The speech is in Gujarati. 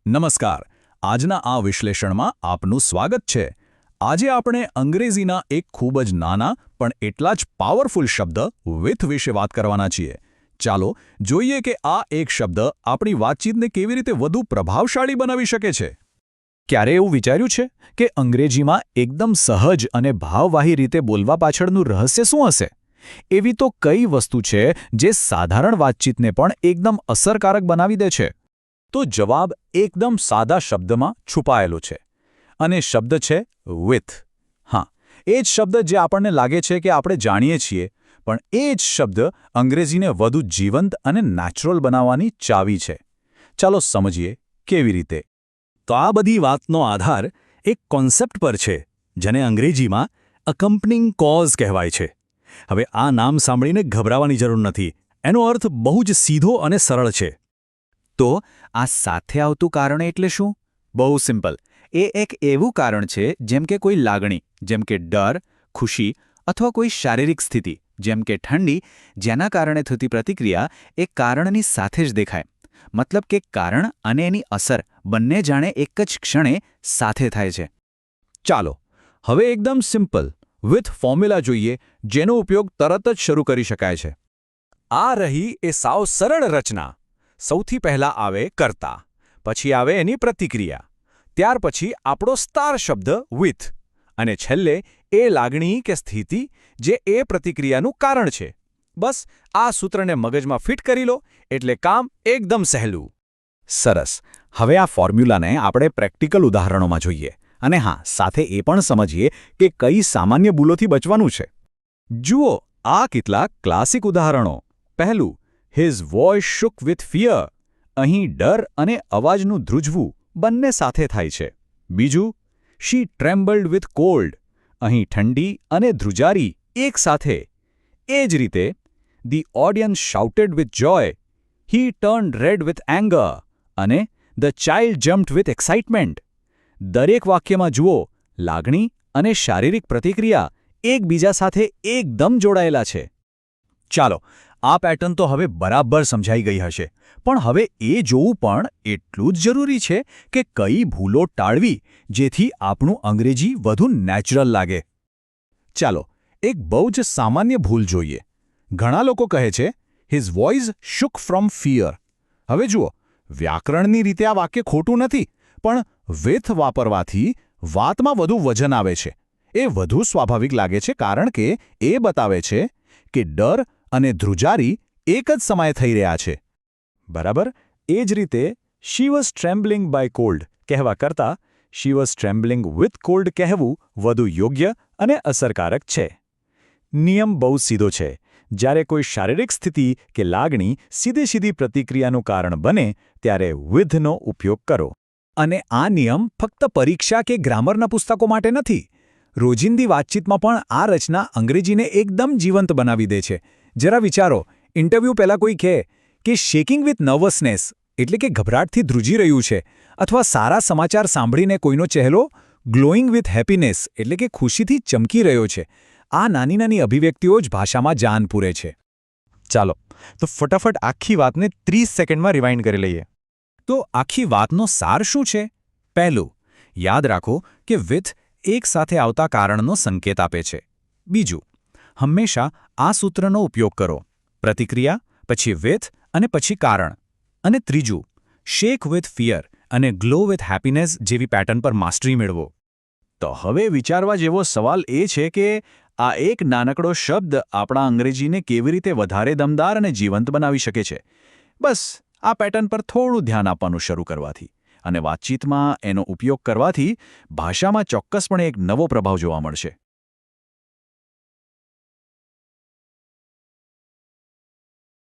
નમસ્કાર. આજના આ વિશ્લેષણમાં આપનું સ્વાગત છે. આજે આપણે અંગ્રેજીના એક ખૂબ જ નાના પણ એટલા જ પાવરફુલ શબ્દ વિથ વિશે વાત કરવાના છીએ. ચાલો જોઈએ કે આ એક શબ્દ આપણી વાતચીતને કેવી રીતે વધુ પ્રભાવશાળી બનાવી શકે છે. ક્યારે એવું વિચાર્યું છે કે અંગ્રેજીમાં એકદમ સહજ અને ભાવવાહી રીતે બોલવા પાછળનું રહસ્ય શું હશે? એવી તો કઈ વસ્તુ છે જે સાધારણ વાતચીતને પણ એકદમ અસરકારક બનાવી દે છે? તો જવાબ એકદમ સાદા શબ્દમાં છુપાયેલો છે. અને શબ્દ છે વિથ. હા, એ જ શબ્દ જે આપણને લાગે છે કે આપણે જાણીએ છીએ, પણ એ જ શબ્દ અંગ્રેજીને વધુ જીવંત અને નેચરલ બનાવવાની ચાવી છે. ચાલો સમજીએ કેવી રીતે. તો આ બધી વાતનો આધાર એક કોન્સેપ્ટ પર છે, જેને અંગ્રેજીમાં અકમ્પનિંગ કોઝ કહેવાય છે. હવે આ નામ સાંભળીને ગભરાવાની જરૂર નથી. એનો અર્થ બહુ જ સીધો અને સરળ છે. તો આ સાથે આવતું કારણ એટલે શું? બહુ સિમ્પલ. એ એક એવું કારણ છે જેમ કે કોઈ લાગણી, જેમ કે ડર, ખુશી અથવા કોઈ શારીરિક સ્થિતિ, જેમ કે ઠંડી, જેના કારણે થતી પ્રતિક્રિયા એ કારણની સાથે જ દેખાય. મતલબ કે કારણ અને એની અસર બંને જાણે એક જ ક્ષણે સાથે થાય છે. ચાલો હવે એકદમ સિમ્પલ વિથ ફોર્મ્યુલા જોઈએ, જેનો ઉપયોગ તરત જ શરૂ કરી શકાય છે. આ રહી એ સાવ સરળ રચના. સૌથી પહેલા આવે કર્તા, પછી આવે એની પ્રતિક્રિયા, ત્યાર પછી આપણો સ્ટાર શબ્દ વિથ, અને છેલ્લે એ લાગણી કે સ્થિતિ જે એ પ્રતિક્રિયાનું કારણ છે. બસ આ સૂત્રને મગજમાં ફિટ કરી લો એટલે કામ એકદમ સહેલું. સરસ. હવે આ ફોર્મ્યુલાને આપણે પ્રેક્ટિકલ ઉદાહરણોમાં જોઈએ. અને હા, સાથે એ પણ સમજીએ કે કઈ સામાન્ય ભૂલોથી બચવાનું છે. જુઓ આ કેટલાક ક્લાસિક ઉદાહરણો. પહેલું, his voice shook with fear. અહીં ડર અને અવાજનું ધ્રુજવું બંને સાથે થાય છે. બીજું, શી ટ્રેમ્બલ્ડ વિથ કોલ્ડ. અહીં ઠંડી અને ધ્રુજારી એક સાથે. એ જ રીતે, the audience shouted with Joy. He turned red with anger. અને the child jumped with excitement. દરેક વાક્યમાં જુઓ, લાગણી અને શારીરિક પ્રતિક્રિયા એકબીજા સાથે એકદમ જોડાયેલા છે. ચાલો, આ પેટર્ન તો હવે બરાબર સમજાઈ ગઈ હશે, પણ હવે એ જોવું પણ એટલું જ જરૂરી છે કે કઈ ભૂલો ટાળવી જેથી આપણું અંગ્રેજી વધુ નેચરલ લાગે. ચાલો એક બહુ જ સામાન્ય ભૂલ જોઈએ. ઘણા લોકો કહે છે, his voice shook from fear. હવે જુઓ, વ્યાકરણની રીતે આ વાક્ય ખોટું નથી, પણ વિથ વાપરવાથી વાતમાં વધુ વજન આવે છે. એ વધુ સ્વાભાવિક લાગે છે કારણ કે એ બતાવે છે કે ડર અને ધ્રુજારી એક જ સમયે થઈ રહ્યા છે. બરાબર. એ જ રીતે શી વોઝ ટ્રેમ્બલિંગ બાય કોલ્ડ કહેવા કરતાં શી વોઝ ટ્રેમ્બલિંગ વિથ કોલ્ડ કહેવું વધુ યોગ્ય અને અસરકારક છે. નિયમ બહુ સીધો છે. જ્યારે કોઈ શારીરિક સ્થિતિ કે લાગણી સીધી પ્રતિક્રિયાનું કારણ બને ત્યારે વિથનો ઉપયોગ કરો. અને આ નિયમ ફક્ત પરીક્ષા કે ગ્રામરના પુસ્તકો માટે નથી. રોજિંદી વાતચીતમાં પણ આ રચના અંગ્રેજીને એકદમ જીવંત બનાવી દે છે. જરા વિચારો, ઇન્ટરવ્યૂ પહેલાં કોઈ કહે કે શેકિંગ વિથ નર્વસનેસ એટલે કે ગભરાટથી ધ્રુજી રહ્યું છે, અથવા સારા સમાચાર સાંભળીને કોઈનો ચહેરો ગ્લોઈંગ વિથ હેપીનેસ એટલે કે ખુશીથી ચમકી રહ્યો છે. આ નાની નાની અભિવ્યક્તિઓ જ ભાષામાં જાન પૂરે છે. ચાલો તો ફટાફટ આખી વાતને 30 સેકન્ડમાં રિવાઇન્ડ કરી લઈએ. તો આખી વાતનો સાર શું છે? પહેલું, યાદ રાખો કે વિથ એક સાથે આવતા કારણનો સંકેત આપે છે. બીજું, હંમેશા આ સૂત્રનો ઉપયોગ કરો. પ્રતિક્રિયા, પછી વિથ અને પછી કારણ. અને ત્રીજું, શેક વિથ ફિયર અને ગ્લો વિથ હેપીનેસ જેવી પેટર્ન પર માસ્ટરી મેળવો. તો હવે વિચારવા જેવો સવાલ એ છે કે આ એક નાનકડો શબ્દ આપણા અંગ્રેજીને કેવી રીતે વધારે દમદાર અને જીવંત બનાવી શકે છે. બસ આ પેટર્ન પર થોડું ધ્યાન આપવાનું શરૂ કરવાથી અને વાતચીતમાં એનો ઉપયોગ કરવાથી ભાષામાં ચોક્કસપણે એક નવો પ્રભાવ જોવા મળશે.